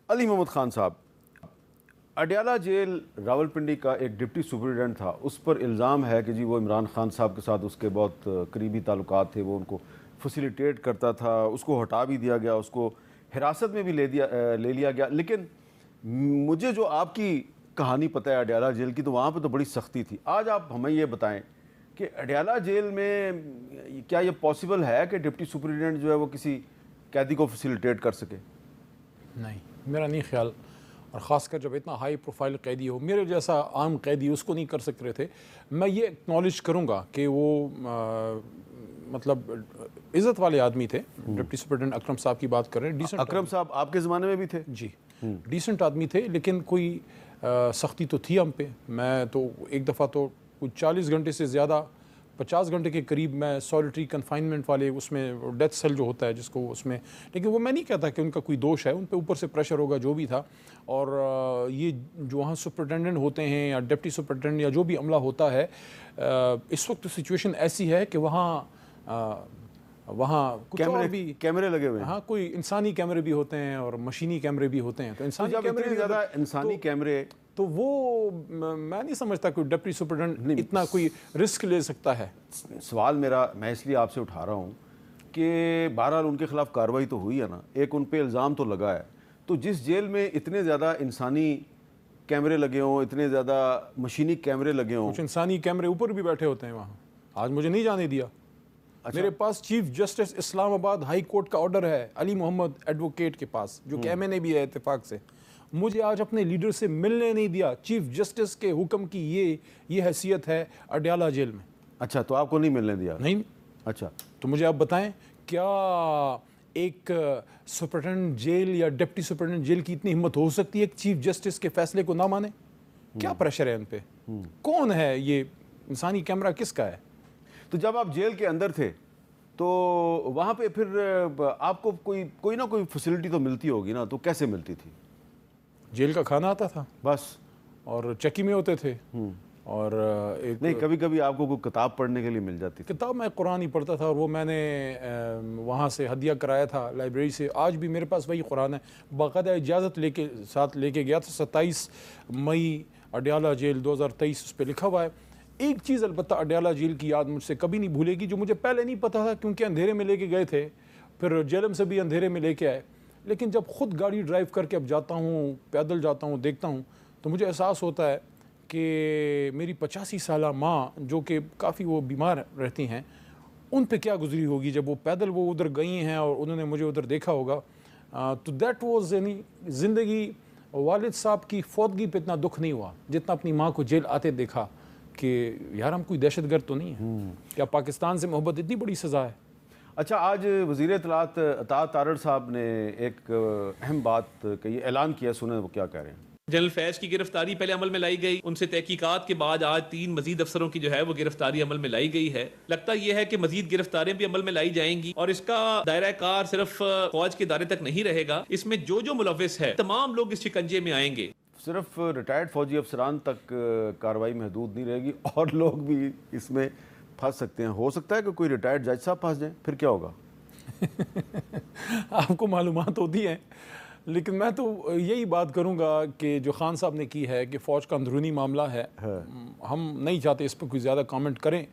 علی محمد خان صاحب، اڈیالہ جیل راولپنڈی کا ایک ڈپٹی سپرنٹینڈنٹ تھا، اس پر الزام ہے کہ جی وہ عمران خان صاحب کے ساتھ اس کے بہت قریبی تعلقات تھے، وہ ان کو فیسیلیٹیٹ کرتا تھا، اس کو ہٹا بھی دیا گیا، اس کو حراست میں بھی لے لیا گیا. لیکن مجھے جو آپ کی کہانی پتہ ہے اڈیالہ جیل کی، تو وہاں پہ تو بڑی سختی تھی. آج آپ ہمیں یہ بتائیں کہ اڈیالہ جیل میں کیا یہ پاسبل ہے کہ ڈپٹی سپرنٹینڈنٹ جو ہے وہ کسی قیدی کو فیسیلیٹیٹ کر سکے؟ نہیں، میرا نہیں خیال، اور خاص کر جب اتنا ہائی پروفائل قیدی ہو. میرے جیسا عام قیدی اس کو نہیں کر سک رہے تھے. میں یہ اکنالج کروں گا کہ وہ مطلب عزت والے آدمی تھے. ڈپٹی سپرنٹینڈنٹ اکرم صاحب کی بات کر رہے ہیں. ڈیسنٹ اکرم صاحب آپ کے زمانے میں بھی تھے؟ جی، ڈیسنٹ آدمی تھے، لیکن کوئی سختی تو تھی ہم پہ. میں تو ایک دفعہ تو کوئی 40 گھنٹے سے زیادہ، 50 گھنٹے کے قریب میں سالٹری کنفائنمنٹ والے اس میں ڈیتھ سیل جو ہوتا ہے جس کو اس میں، لیکن وہ میں نہیں کہتا کہ ان کا کوئی دوش ہے، ان پہ اوپر سے پریشر ہوگا جو بھی تھا. اور یہ جو وہاں سپرنٹینڈنٹ ہوتے ہیں یا ڈپٹی سپرنٹینڈنٹ یا جو بھی عملہ ہوتا ہے، اس وقت سچویشن ایسی ہے کہ وہاں کچھ اور بھی کیمرے لگے ہوئے ہیں. ہاں، کوئی انسانی کیمرے بھی ہوتے ہیں اور مشینی کیمرے بھی ہوتے ہیں. تو انسانی کیمرے زیادہ انسانی کیمرے، تو وہ میں نہیں سمجھتا کوئی ڈپٹی سپرنٹینڈنٹ اتنا کوئی رسک لے سکتا ہے. سوال میرا میں اس لیے آپ سے اٹھا رہا ہوں کہ بہرحال ان کے خلاف کارروائی تو ہوئی ہے نا، ایک ان پہ الزام تو لگا ہے. تو جس جیل میں اتنے زیادہ انسانی کیمرے لگے ہوں، اتنے زیادہ مشینی کیمرے لگے ہوں، کچھ انسانی کیمرے اوپر بھی بیٹھے ہوتے ہیں وہاں. آج مجھے نہیں جانے دیا. میرے پاس چیف جسٹس اسلام آباد ہائی کورٹ کا آرڈر ہے علی محمد ایڈوکیٹ کے پاس، جو کہ MNA بھی ہے اتفاق سے. مجھے آج اپنے لیڈر سے ملنے نہیں دیا. چیف جسٹس کے حکم کی یہ حیثیت ہے اڈیالہ جیل میں. اچھا، تو آپ کو نہیں ملنے دیا؟ نہیں. اچھا، تو مجھے آپ بتائیں، کیا ایک سپرنٹینڈنٹ جیل یا ڈپٹی سپرنٹینڈنٹ جیل کی اتنی ہمت ہو سکتی ہے کہ چیف جسٹس کے فیصلے کو نہ مانے؟ کیا پریشر ہے ان پہ؟ کون ہے یہ انسانی کیمرہ کس کا ہے؟ تو جب آپ جیل کے اندر تھے تو وہاں پہ پھر آپ کو کوئی نہ کوئی فیسلٹی تو ملتی ہوگی نا، تو کیسے ملتی تھی؟ جیل کا کھانا آتا تھا بس، اور چکی میں ہوتے تھے. اور ایک نہیں، کبھی کبھی آپ کو کوئی کتاب پڑھنے کے لیے مل جاتی تھی؟ کتاب میں قرآن ہی پڑھتا تھا، اور وہ میں نے وہاں سے ہدیہ کرایا تھا لائبریری سے. آج بھی میرے پاس وہی قرآن ہے. باقاعدہ اجازت ساتھ لے کے گیا تھا. 27 مئی اڈیالہ جیل 2023 اس پہ لکھا ہوا ہے. ایک چیز البتہ اڈیالہ جیل کی یاد مجھ سے کبھی نہیں بھولے گی، جو مجھے پہلے نہیں پتا تھا کیونکہ اندھیرے میں لے کے گئے تھے، پھر جیلم سے بھی اندھیرے میں لے کے آئے. لیکن جب خود گاڑی ڈرائیو کر کے اب جاتا ہوں، پیدل جاتا ہوں، دیکھتا ہوں، تو مجھے احساس ہوتا ہے کہ میری 85 سالہ ماں جو کہ کافی وہ بیمار رہتی ہیں، ان پہ کیا گزری ہوگی جب وہ پیدل وہ ادھر گئی ہیں اور انہوں نے مجھے ادھر دیکھا ہوگا. تو دیٹ واز، یعنی زندگی والد صاحب کی فوتگی پہ اتنا دکھ نہیں ہوا جتنا اپنی ماں کو جیل آتے دیکھا کہ یار ہم کوئی دہشت گرد تو نہیں ہیں. کیا پاکستان سے محبت اتنی بڑی سزا ہے؟ اچھا، آج وزیر اطلاعات اطاعت تارڑ صاحب نے ایک اہم بات کہی، اعلان کیا، سنیں وہ کیا کہہ رہے ہیں. جنرل فیض کی گرفتاری پہلے عمل میں لائی گئی، ان سے تحقیقات کے بعد آج 3 مزید افسروں کی جو ہے وہ گرفتاری عمل میں لائی گئی ہے. لگتا یہ ہے کہ مزید گرفتاریاں بھی عمل میں لائی جائیں گی، اور اس کا دائرہ کار صرف فوج کے دائرے تک نہیں رہے گا. اس میں جو ملوث ہے تمام لوگ اس شکنجے میں آئیں گے. صرف ریٹائرڈ فوجی افسران تک کارروائی محدود نہیں رہے گی، اور لوگ بھی اس میں پھنس سکتے ہیں. ہو سکتا ہے کہ کوئی ریٹائرڈ جج صاحب پھنس جائیں، پھر کیا ہوگا؟ آپ کو معلومات ہوتی ہیں، لیکن میں تو یہی بات کروں گا کہ جو خان صاحب نے کی ہے کہ فوج کا اندرونی معاملہ ہے، ہم نہیں چاہتے اس پہ کوئی زیادہ کامنٹ کریں،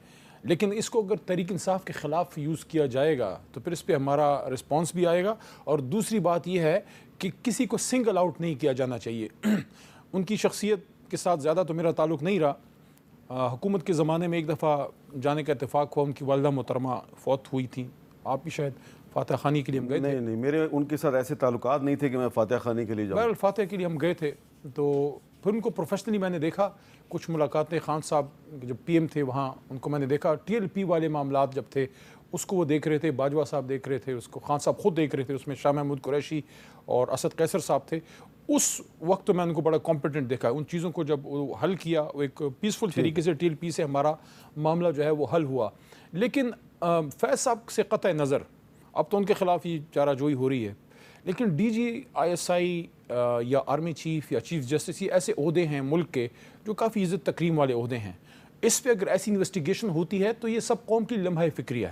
لیکن اس کو اگر تحریک انصاف کے خلاف یوز کیا جائے گا تو پھر اس پہ ہمارا رسپانس بھی آئے گا. اور دوسری بات یہ ہے کہ کسی کو سنگل آؤٹ نہیں کیا جانا چاہیے. ان کی شخصیت کے ساتھ زیادہ تو میرا تعلق نہیں رہا. حکومت کے زمانے میں ایک دفعہ جانے کا اتفاق ہوا، ان کی والدہ محترمہ فوت ہوئی تھیں. آپ بھی شاید فاتح خانی کے لیے ہم گئے تھے. نہیں، میرے ان کے ساتھ ایسے تعلقات نہیں تھے کہ میں فاتح خانی کے لیے جاؤں. بہرحال فاتح کے لیے ہم گئے تھے، تو پھر ان کو پروفیشنلی میں نے دیکھا. کچھ ملاقاتیں خان صاحب جب PM تھے وہاں ان کو میں نے دیکھا. TLP والے معاملات جب تھے اس کو وہ دیکھ رہے تھے، باجوہ صاحب دیکھ رہے تھے، اس کو خان صاحب خود دیکھ رہے تھے. اس میں شاہ محمود قریشی اور اسد قیصر صاحب تھے. اس وقت میں ان کو بڑا کمپیٹنٹ دیکھا. ان چیزوں کو جب حل کیا، وہ ایک پیسفل طریقے سے TLP سے ہمارا معاملہ جو ہے وہ حل ہوا. لیکن فیض صاحب سے قطع نظر اب تو ان کے خلاف ہی چارہ جوئی ہو رہی ہے، لیکن DG ISI یا آرمی چیف یا چیف جسٹس، یہ ایسے عہدے ہیں ملک کے جو کافی عزت تکریم والے عہدے ہیں. اس پہ اگر ایسی انویسٹیگیشن ہوتی ہے تو یہ سب قوم کی لمحہ فکریہ ہے.